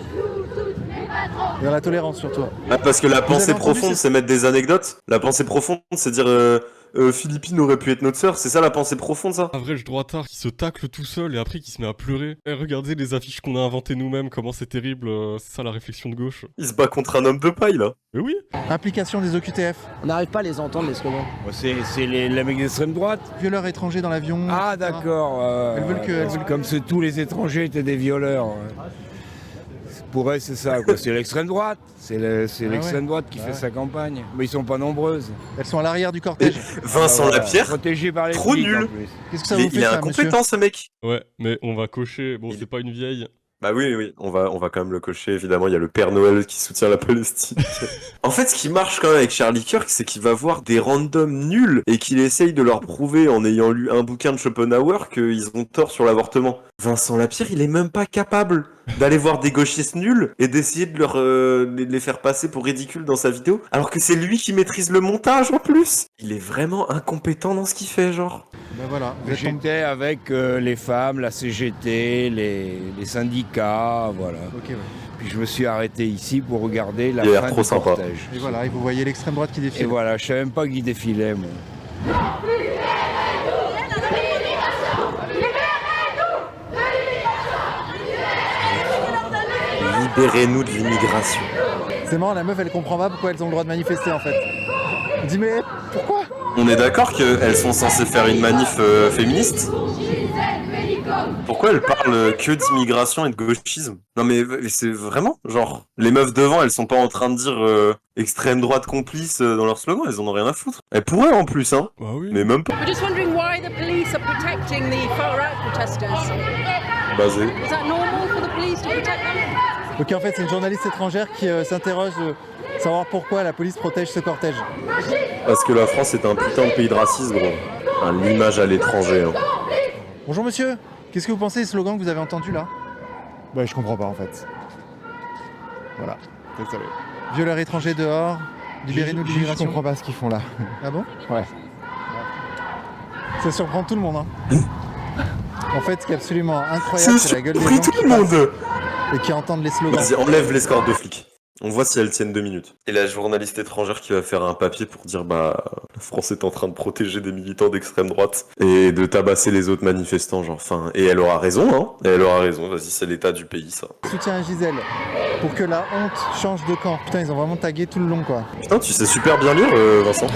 Et dans la tolérance, surtout. Ah, parce que la pensée profonde, c'est mettre des anecdotes. La pensée profonde, c'est dire... Philippine aurait pu être notre sœur, c'est ça la pensée profonde, ça? Un vrai droitard qui se tacle tout seul et après qui se met à pleurer. Eh, regardez les affiches qu'on a inventées nous-mêmes, comment c'est terrible, c'est ça la réflexion de gauche. Il se bat contre un homme de paille, là. Mais oui. Implication des OQTF. On n'arrive pas à les entendre, les slogans. C'est les mecs d'extrême droite. Violeurs étrangers dans l'avion. Ah d'accord. Elles veulent que... Comme si tous les étrangers étaient des violeurs. Pour elles, c'est ça, quoi. C'est l'extrême droite. C'est l'extrême droite qui fait sa campagne. Mais ils sont pas nombreuses. Elles sont à l'arrière du cortège. Vincent Lapierre, protégé par les trop flics, nul. Qu'est-ce que ça vous fait, il est incompétent, ce mec. Ouais, mais on va cocher. Bon, c'est pas une vieille. Bah oui, on va quand même le cocher, évidemment, il y a le Père Noël qui soutient la Palestine. En fait, ce qui marche quand même avec Charlie Kirk, c'est qu'il va voir des randoms nuls et qu'il essaye de leur prouver, en ayant lu un bouquin de Schopenhauer, qu'ils ont tort sur l'avortement. Vincent Lapierre, il est même pas capable d'aller voir des gauchistes nuls et d'essayer de les faire passer pour ridicules dans sa vidéo, alors que c'est lui qui maîtrise le montage en plus. Il est vraiment incompétent dans ce qu'il fait, genre. Ben voilà. J'étais avec les femmes, la CGT, les syndicats, voilà. Ok, ouais. Puis je me suis arrêté ici pour regarder la fin du cortège. Et voilà, et vous voyez l'extrême droite qui défile. Et voilà, je savais même pas qui défilait, moi. Libérez-nous de l'immigration. C'est marrant, la meuf elle comprend pas pourquoi elles ont le droit de manifester en fait. Elle dit mais pourquoi? On est d'accord qu'elles sont censées faire une manif féministe? Pourquoi elles parlent que d'immigration et de gauchisme? Non mais c'est vraiment, genre, les meufs devant, elles sont pas en train de dire extrême droite complice dans leur slogan, elles en ont rien à foutre. Elles pourraient en plus, hein. Bah oui. Mais même pas. We're just wondering why the police are protecting the far-right protesters. Basé. Is that normal for the police to protect them? Ok, en fait c'est une journaliste étrangère qui s'interroge savoir pourquoi la police protège ce cortège. Parce que la France est un putain de pays de racisme, gros. L'image à l'étranger. Hein. Bonjour monsieur, qu'est-ce que vous pensez des slogans que vous avez entendus là? Bah je comprends pas en fait. Voilà, désolé. Violeurs étrangers dehors, libérez-nous de l'immigration. Je comprends pas ce qu'ils font là. Ah bon? Ouais. Ça surprend tout le monde, hein. En fait, ce qui est absolument incroyable, c'est la gueule des gens tout le monde et qui entendent les slogans. Vas-y, enlève l'escorte de flics. On voit si elles tiennent 2 minutes. Et la journaliste étrangère qui va faire un papier pour dire la France est en train de protéger des militants d'extrême droite et de tabasser les autres manifestants, genre, enfin, et elle aura raison, hein. Et elle aura raison, vas-y, c'est l'état du pays, ça. Soutien à Gisèle, pour que la honte change de camp. Putain, ils ont vraiment tagué tout le long, quoi. Putain, tu sais super bien lire, Vincent.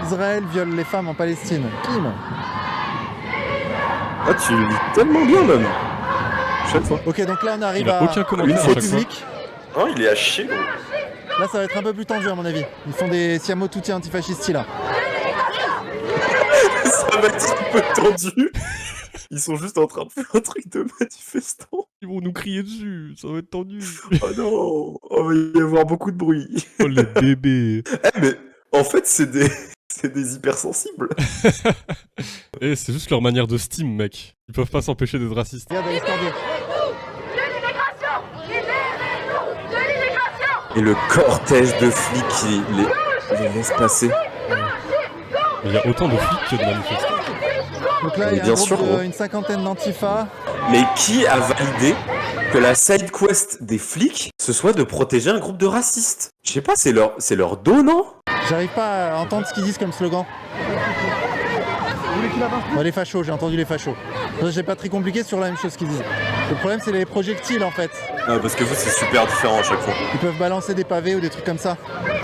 Israël viole les femmes en Palestine. Kim. Ah, tu lis tellement bien, même. Chaque fois. Ok, donc là, on arrive Il a à aucun commentaire une à faute. chaque fois. public. Non, il est à chier, gros. Là, ça va être un peu plus tendu, à mon avis. Ils font des siamo tutti antifascistes, là. Ça va être un peu tendu. Ils sont juste en train de faire un truc de manifestants. Ils vont nous crier dessus, ça va être tendu. Oh non, oh, il va y avoir beaucoup de bruit. Oh les bébés. Mais en fait, c'est des hypersensibles. Et c'est juste leur manière de Steam, mec. Ils peuvent pas s'empêcher d'être racistes. Regarde, elle est scandée. Et le cortège de flics qui les laisse passer. Il y a autant de flics que de manifestants. Donc là, il y a bien un groupe sûr, gros. une cinquantaine d'antifa. Mais qui a validé que la side quest des flics, ce soit de protéger un groupe de racistes? Je sais pas, c'est leur dos, non? J'arrive pas à entendre ce qu'ils disent comme slogan. Ouais, les fachos, j'ai entendu les fachos. J'ai pas très compliqué sur la même chose qu'ils disent. Le problème, c'est les projectiles, en fait. Ah, parce que vous, c'est super différent à chaque fois. Ils peuvent balancer des pavés ou des trucs comme ça.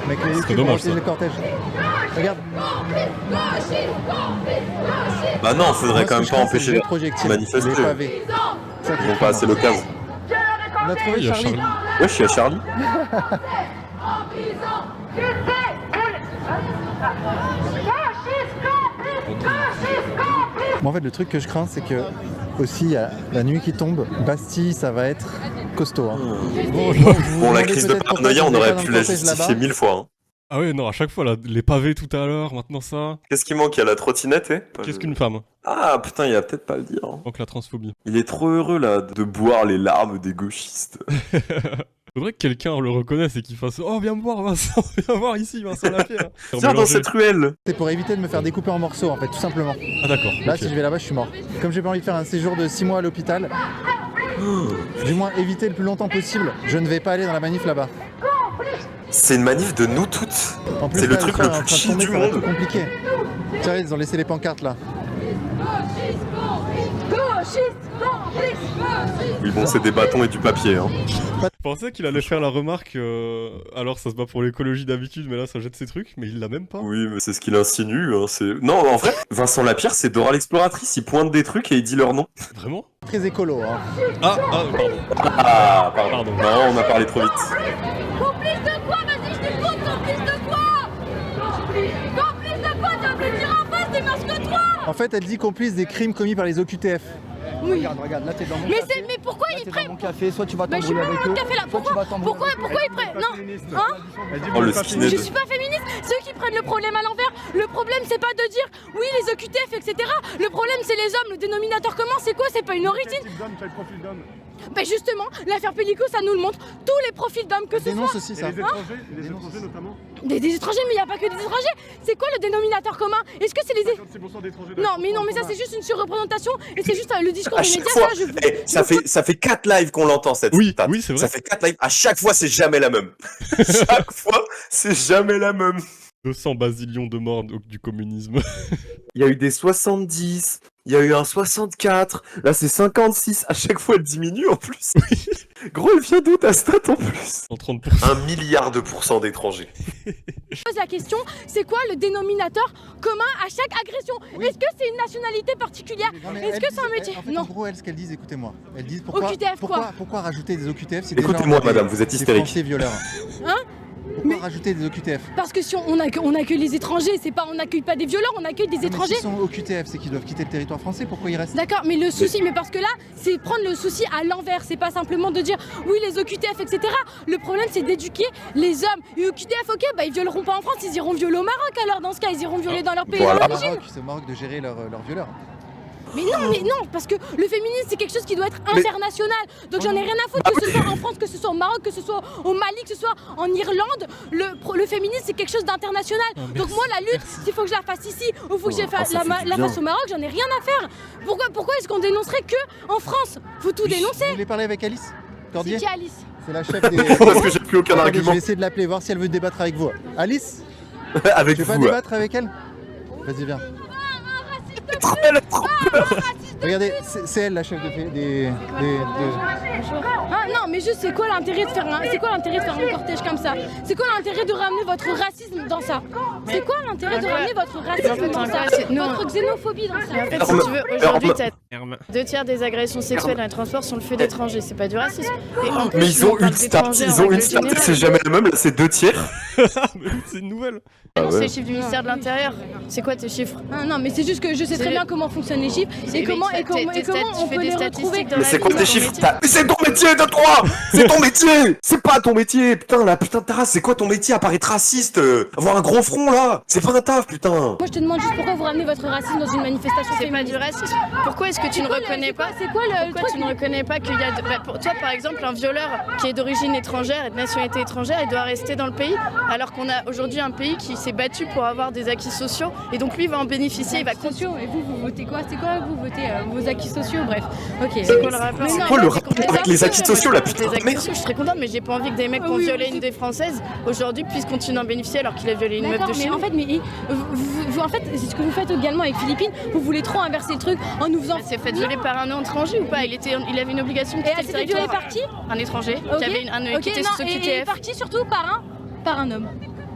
Avec les trucs dommage, pour ça. le cortège. Regarde. Bah non, faudrait Moi, quand ce même que pas je crains, c'est empêcher les de projectiles, manifester. les pavés. Ça qui Ils n'ont est pas assez l'occasion. On a trouvé Il y a Charlie. Charlie. Ouais, je suis à Charlie. Bon, en fait, le truc que je crains, c'est que aussi, il y a la nuit qui tombe. Bastille, ça va être costaud. Hein. Bon, la crise de paranoïa, on aurait pu la justifier 1000 fois. Hein. Ah ouais, non, à chaque fois, là, les pavés tout à l'heure, maintenant ça. Qu'est-ce qui manque? Il y a la trottinette, Qu'est-ce qu'une femme? Ah putain, il va peut-être pas le dire. Donc la transphobie. Il est trop heureux là de boire les larmes des gauchistes. Faudrait que quelqu'un le reconnaisse et qu'il fasse « Oh, viens me voir, Vincent, viens voir ici, Vincent Lapierre !» Tiens, dans cette ruelle. C'est pour éviter de me faire découper en morceaux, en fait, tout simplement. Ah d'accord. Là, ok. si je vais là-bas, je suis mort. Comme j'ai pas envie de faire un séjour de 6 mois à l'hôpital, du moins éviter le plus longtemps possible, je ne vais pas aller dans la manif là-bas. C'est une manif de nous toutes. En plus, C'est le là, truc train le est en plus train de chill tomber, du ça va être monde. compliqué. Tiens, ils ont laissé les pancartes là. Oui, bon, c'est des bâtons et du papier. Hein. Je pensais qu'il allait faire la remarque alors ça se bat pour l'écologie d'habitude, mais là ça jette ses trucs, mais il l'a même pas. Oui, mais c'est ce qu'il insinue. Hein, non, en vrai, Vincent Lapierre, c'est Dora l'exploratrice. Il pointe des trucs et il dit leur nom. Vraiment? Très écolo, hein. Ah, pardon. Ah, pardon. Non, on a parlé trop vite. Complice de quoi? Vas-y, je t'écoute, complice de quoi? Complice de quoi? Tu vas me le dire en face, t'es moche que toi! En fait, elle dit complice des crimes commis par les OQTF. Oui. Regarde, là t'es dans mon Mais, café. mais pourquoi Là, ils t'es prennent? dans mon café, soit tu vas Mais je suis t'embrouiller pas avec dans eux, le café là, soit tu vas t'embrouiller pourquoi ils prennent? Non, hein? Oh, le skinhead. Je suis pas féministe, ceux qui prennent le problème à l'envers. Le problème c'est pas de dire oui les OQTF etc. Le problème c'est les hommes, le dénominateur commun c'est quoi? C'est pas une origine. Ben justement, l'affaire Pellico ça nous le montre. Tous les profils d'hommes que ce soit. Dénonce aussi ça. Hein? Des étrangers, mais il n'y a pas que des étrangers. C'est quoi le dénominateur commun? Est-ce que c'est les... Non, mais ça c'est juste une surreprésentation et c'est juste le discours À des chaque médias. fois, Ça, ça fait 4 lives qu'on l'entend cette stat. Oui, c'est vrai. Ça fait 4 lives. À chaque fois, c'est jamais la même. Chaque fois, c'est jamais la même. 200 basillions de morts du communisme. Il y a eu des 70, il y a eu un 64, là c'est 56, à chaque fois elle diminue en plus. Gros, elle vient d'où ta stat en plus? En 30%. 1 milliard de pourcents d'étrangers. Je pose la question, c'est quoi le dénominateur commun à chaque agression? Est-ce que c'est une nationalité particulière? Est-ce que c'est un métier? En fait, Non. en gros, elles, ce qu'elles disent, écoutez-moi. Elles disent OQTF, pourquoi rajouter des OQTF si Écoutez-moi, madame, vous êtes hystérique. Français violeurs. Hein? Pourquoi rajouter des OQTF? Parce que si on accueille les étrangers, c'est pas on n'accueille pas des violeurs, on accueille des étrangers. S'ils sont OQTF, c'est qu'ils doivent quitter le territoire français, pourquoi ils restent? D'accord, mais le souci, mais parce que là, c'est prendre le souci à l'envers, c'est pas simplement de dire oui les OQTF, etc. Le problème c'est d'éduquer les hommes. Et OQTF, ok, bah ils violeront pas en France, ils iront violer au Maroc alors dans ce cas, ils iront violer dans leur pays d'origine. C'est au Maroc de gérer leurs violeurs. Mais non, parce que le féminisme c'est quelque chose qui doit être international. Donc j'en ai rien à foutre que ce soit en France, que ce soit au Maroc, que ce soit au Mali, que ce soit en Irlande. Le féminisme c'est quelque chose d'international. Donc moi la lutte, s'il faut que je la fasse ici ou faut que je la fasse au Maroc, j'en ai rien à faire. Pourquoi est-ce qu'on dénoncerait que en France? Faut tout dénoncer. Vous voulez parler avec Alice Cordier? C'est qui Alice? C'est la chef des... Parce que j'ai plus aucun Attendez, argument. Je vais essayer de l'appeler, voir si elle veut débattre avec vous. Alice, Avec tu veux pas vous. débattre avec elle? Vas-y, viens. Elle a trop peur. Regardez, c'est elle la chef des... Ah, non, mais juste, c'est quoi l'intérêt de faire un cortège comme ça? C'est quoi l'intérêt de ramener votre racisme dans ça? C'est quoi l'intérêt de ramener votre racisme dans ça? Votre xénophobie dans ça? En fait, si tu veux, aujourd'hui, t'as 2/3 des agressions sexuelles dans les transports sont le fait d'étrangers. C'est pas du racisme. Et en plus, Mais ils ont une stat, c'est jamais la même, là c'est 2/3. Mais c'est une nouvelle. Ah C'est ouais. les chiffres du ministère de l'Intérieur. C'est quoi tes chiffres? Non, mais c'est juste que je sais très bien comment fonctionnent les chiffres et comment on peut les retrouver. Mais c'est quoi tes chiffres? Mais c'est ton métier de toi. C'est ton métier. C'est pas ton métier. Putain, la putain de ta race, c'est quoi ton métier à part être raciste? Avoir un gros front là, c'est pas un taf, putain. Moi je te demande juste pourquoi vous ramenez votre racisme dans une manifestation C'est pas féministe. du racisme. Pourquoi est-ce que tu ne reconnais pas? C'est quoi le Pourquoi tu ne reconnais pas qu'il y a pour toi par exemple un violeur qui est d'origine étrangère et de nationalité étrangère, il doit rester dans le pays alors qu'on a aujourd'hui un pays qui s'est battu pour avoir des acquis sociaux et donc lui va en bénéficier, il va sociaux. Et vous votez quoi? C'est quoi vous votez vos acquis sociaux? Bref. Ok. C'est quoi le rapport? C'est quoi le rapport avec les acquis sociaux, la putain de merde? Je suis très contente, mais j'ai pas envie que des mecs qui ont violé une des françaises aujourd'hui puissent continuer à en bénéficier alors qu'il a violé une meuf de chez nous. En fait, en fait, c'est ce que vous faites également avec Philippine. Vous voulez trop inverser le truc en nous faisant. Elle s'est fait violer par un étranger ou pas? Il avait une obligation de Et quitter elle le s'est fait violer territoire. par qui? Un étranger qui avait qui était sous et QTF. par qui surtout? Par un homme.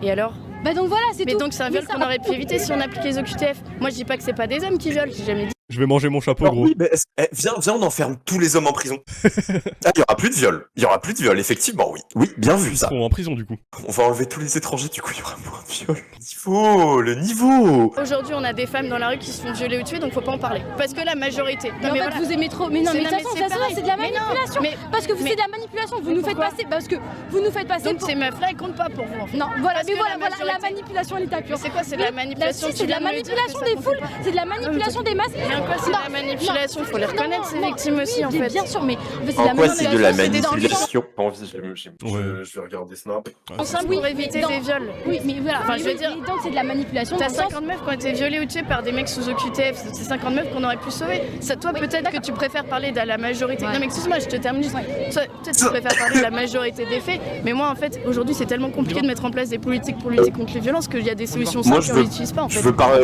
Et alors? Bah donc voilà, c'est tout. Mais donc c'est un viol qu'on aurait pu éviter si on appliquait les OQTF. Moi je dis pas que c'est pas des hommes qui violent, j'ai jamais dit. Je vais manger mon chapeau, Alors, gros. oui, mais viens, on enferme tous les hommes en prison. Ah, il y aura plus de viol. Il y aura plus de viol, effectivement, oui. Oui, bien vu ça. Ils seront en prison du coup. On va enlever tous les étrangers, du coup il y aura moins de viol. Le niveau. Aujourd'hui on a des femmes dans la rue qui se font violer ou tuer donc faut pas en parler. Parce que la majorité. Non, mais en fait, vous aimez trop. Mais non, mais de toute façon, c'est de la manipulation. Parce que c'est de la manipulation. Vous nous faites passer. Parce que vous nous faites passer. Donc ces meufs-là elles comptent pas pour vous en fait. Non, voilà, Parce mais que voilà, la la manipulation l'état pur. C'est quoi? C'est de la manipulation. C'est de la manipulation des foules. C'est de la manipulation des masses. Mais en quoi c'est de la manipulation? Faut les reconnaître ces victimes aussi en fait. Bien sûr, mais En quoi c'est de la manipulation? manipulation? Je vais regarder Snap. Ensemble pour éviter des viols. Oui, mais voilà. Enfin, je veux dire, donc c'est de la manipulation. T'as 50 meufs qui ont été violées ou tuées par des mecs sous OQTF. C'est 50 meufs qu'on aurait pu sauver. Ça, toi, peut-être que tu préfères parler de la majorité. Non, mais excuse-moi, je te termine juste. Peut-être que tu préfères parler de la majorité des faits. Mais moi, en fait, aujourd'hui, c'est tellement compliqué de mettre en place des politiques pour lutter contre les violences qu'il y a des solutions simples qu'on n'utilise pas. En fait.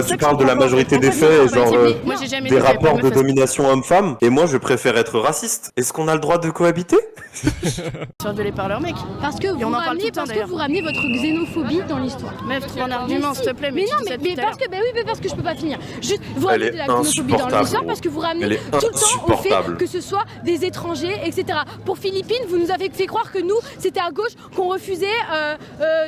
Tu parles de la majorité des faits, genre moi, j'ai jamais des dit rapports de domination homme-femme. Et moi, je préfère être raciste. Est-ce qu'on a le droit de cohabiter? Sur violés par leur mec. Parce que vous ramenez votre xénophobie dans l'histoire. Meuf, trouve un argument, s'il te plaît. Mais non, mais parce que je peux pas finir. Juste, vous ramenez de la xénophobie dans l'histoire parce que vous ramenez tout le temps au fait que ce soit des étrangers, etc. Pour Philippines, vous nous avez fait croire que nous, c'était à gauche qu'on refusait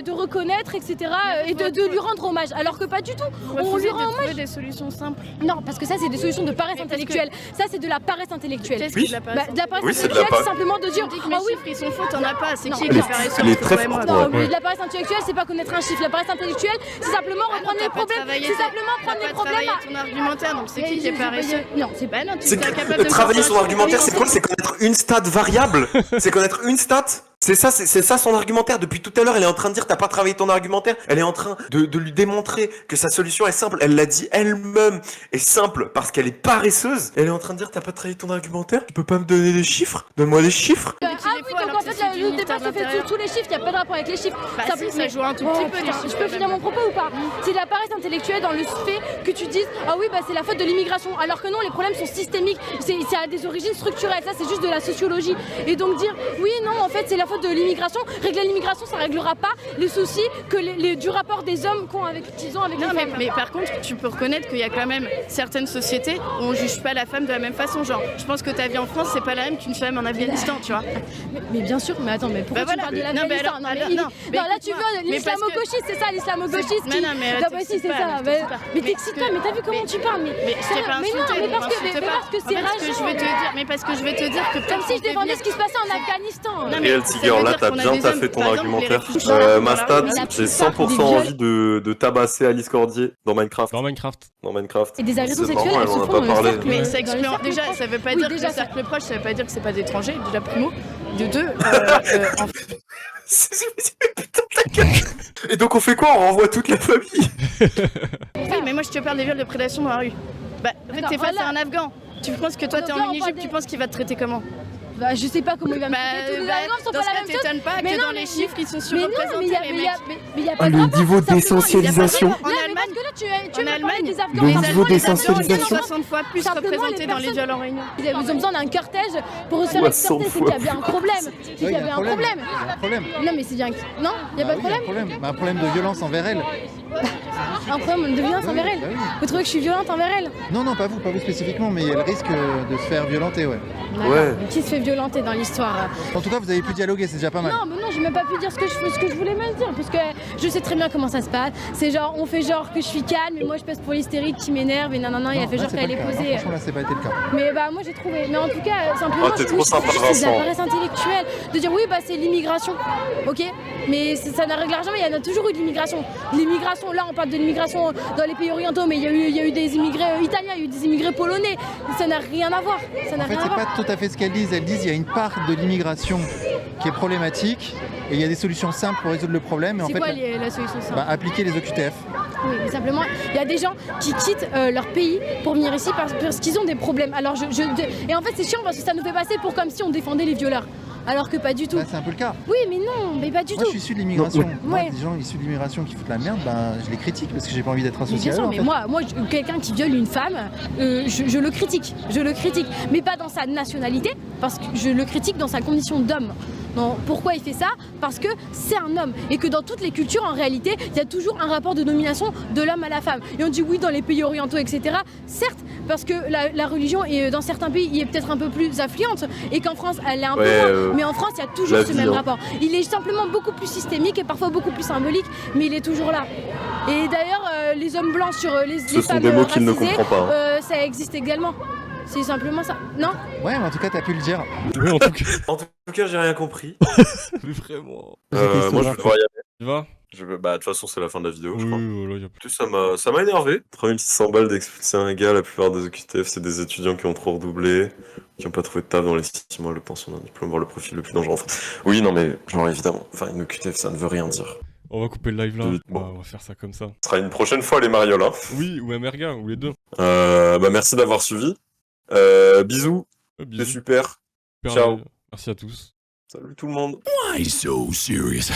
de reconnaître, etc. et de lui rendre hommage. Alors que pas du tout. On lui rend hommage. Des solutions simples. Non, parce que ça, c'est des solutions de paresse intellectuelle. Ça, c'est de la paresse intellectuelle. Oui. De la paresse Oui, c'est de intellectuelle, la c'est simplement de dire. Ah oui, ils sont faux, t'en as pas. C'est qui Elle est paresseux? elle est très forte. Non, mais de la paresse intellectuelle, c'est pas connaître un chiffre. La paresse intellectuelle, c'est simplement reprendre les problèmes. C'est simplement prendre les problèmes. Ton argumentaire, donc c'est qui est paresseux? Non, c'est pas. Non, C'est travailler son argumentaire, c'est quoi? C'est connaître une stat variable? C'est connaître une stat? C'est ça son argumentaire. Depuis tout à l'heure, elle est en train de dire t'as pas travaillé ton argumentaire. Elle est en train de lui démontrer que sa solution est simple. Elle l'a dit elle-même, est simple parce qu'elle est paresseuse. Elle est en train de dire t'as pas travaillé ton argumentaire. Tu peux pas me donner des chiffres? Donne-moi des chiffres. Ah oui, donc en fait le débat se fait sur tous les chiffres. Il y a pas de rapport avec les chiffres. Ça joue un tout petit peu. Je peux finir mon propos ou pas? C'est de la paresse intellectuelle dans le fait que tu dises ah oui bah c'est la faute de l'immigration. Alors que non, les problèmes sont systémiques. C'est à des origines structurelles. Ça c'est juste de la sociologie. Et donc dire oui non en fait c'est la faute de l'immigration. Régler l'immigration, ça réglera pas les soucis que du rapport des hommes qu'ils ont avec les femmes. Mais par contre, tu peux reconnaître qu'il y a quand même certaines sociétés où on juge pas la femme de la même façon. Genre, je pense que ta vie en France, c'est pas la même qu'une femme en Afghanistan, tu vois. Mais bien sûr, mais attends, mais pourquoi tu parles de l'Afghanistan? Non, là tu veux l'islamo-gauchisme, c'est ça, l'islamo-gauchisme qui... Non, si, c'est ça. Mais t'excites-toi, mais t'as vu comment tu parles? Mais je t'ai pas insulté. Mais parce que c'est rageant. Mais parce que je vais te dire que... Comme si je défendais ce qui se passait en Afghanistan. Réel Tiger, là t'as bien fait ton argumentaire. Ma stat, j'ai 100% envie de tabasser Alice Cordier dans Minecraft. Dans Minecraft. Et des agressions C'est sexuelles, marrant, elles se elle en a font pas dans le parlé. cercle. Mais ça exclut... Déjà, ça veut pas dire que le cercle proche, ça veut pas dire que c'est pas d'étrangers, déjà primo. De deux, Putain, ta gueule. Et donc on fait quoi? On renvoie toute la famille? Oui, mais moi je te parle des viols de prédation dans la rue. Bah, en fait, t'es face à un Afghan. Tu penses que toi t'es en mini-jupe, tu penses qu'il va te traiter comment? Bah, je sais pas comment il va me traiter. Tous les Allemands sont dans pas ce la cas, même chose. t'étonnes pas Mais que non, dans les chiffres, ils sont mais non, surreprésentés, les mecs. mais y a pas de le rapport. niveau Simplement, d'essentialisation. Non, mais parce que là, tu en veux me parler des Afghans. Le Les niveau Afghans, d'essentialisation. 60 fois plus Simplement, représentés les dans les personnes- violents réunions. Ils ont besoin d'un cortège pour se faire 60 extorter, c'est fois qu'il y avait un problème. C'est qu'il y avait un problème. Il y a un problème. Non, mais c'est bien. Non, il y a pas de Oui, il y a problème. un problème de violence envers elle. Un problème de violence envers elle. Bah oui. Vous trouvez que je suis violente envers elle? Non, pas vous spécifiquement, mais il y a le risque de se faire violenter, ouais. D'accord. Mais qui se fait violenter dans l'histoire? En tout cas, vous avez pu dialoguer, c'est déjà pas mal. Non, mais non, j'ai même pas pu dire ce que je voulais me dire, parce que je sais très bien comment ça se passe. C'est genre, on fait genre que je suis calme, et moi je passe pour l'hystérique qui m'énerve, et non, il a fait genre qu'elle est posée. Franchement, là, c'est pas été le cas. Mais bah, moi j'ai trouvé. Mais en tout cas, simplement, Ah, t'es je trop trouve sympa, juste des Vincent. appareils intellectuels. De dire oui, bah c'est l'immigration, ok? Mais ça ne réglera jamais, il y en a toujours eu de l'immigration. L'immigration, là on parle de l'immigration dans les pays orientaux, mais il y a eu des immigrés italiens, il y a eu des immigrés polonais. Ça n'a rien à voir. Ça n'a En fait, rien à c'est voir. pas tout à fait ce qu'elles disent. Elles disent qu'il y a une part de l'immigration qui est problématique et il y a des solutions simples pour résoudre le problème. Et en C'est fait, quoi la solution simple? appliquer les OQTF. Oui, mais simplement, il y a des gens qui quittent leur pays pour venir ici parce qu'ils ont des problèmes. Alors et en fait, c'est chiant parce que ça nous fait passer pour comme si on défendait les violeurs. Alors que pas du tout. Là, c'est un peu le cas. Oui, mais non, mais pas du Moi, tout. je suis issu de l'immigration. Moi, Ouais. des gens issus de l'immigration qui foutent la merde, je les critique parce que j'ai pas envie d'être Mais associé bien à eux. sûr, en mais fait. moi quelqu'un qui viole une femme, je le critique. Je le critique. Mais pas dans sa nationalité, parce que je le critique dans sa condition d'homme. Non, pourquoi il fait ça? Parce que c'est un homme. Et que dans toutes les cultures, en réalité, il y a toujours un rapport de domination de l'homme à la femme. Et on dit oui, dans les pays orientaux, etc. Certes, parce que la religion, est, dans certains pays, est peut-être un peu plus affluente. Et qu'en France, elle est un peu moins. Mais en France, il y a toujours ce même rapport. Il est simplement beaucoup plus systémique et parfois beaucoup plus symbolique, mais il est toujours là. Et d'ailleurs, les hommes blancs sur les Ce sont femmes des mots qu'il ne racisées, comprend pas. ça existe également. C'est simplement ça. Non? Ouais, mais en tout cas, t'as pu le dire. Oui, en tout cas. En tout cas, j'ai rien compris. Mais vraiment. Moi, je vais devoir y aller. Tu vas? Bah, de toute façon, c'est la fin de la vidéo, je Oui, crois. voilà, y a Tout ça m'a énervé. 3600 balles d'expulser un gars, la plupart des OQTF, c'est des étudiants qui ont trop redoublé, qui n'ont pas trouvé de taf dans les 6 mois, le pension d'un diplôme, voir le profil le plus dangereux. Enfin, oui, non, mais genre, évidemment. Enfin, une OQTF, ça ne veut rien dire. On va couper le live là. Bon. On va faire ça comme ça. Ce sera une prochaine fois, les marioles, hein. Oui, ou un merga, ou les deux. Bah, merci d'avoir suivi. Bisous. Bisous. C'est super. Super, Ciao. Merci à tous. Salut tout le monde. Why so serious?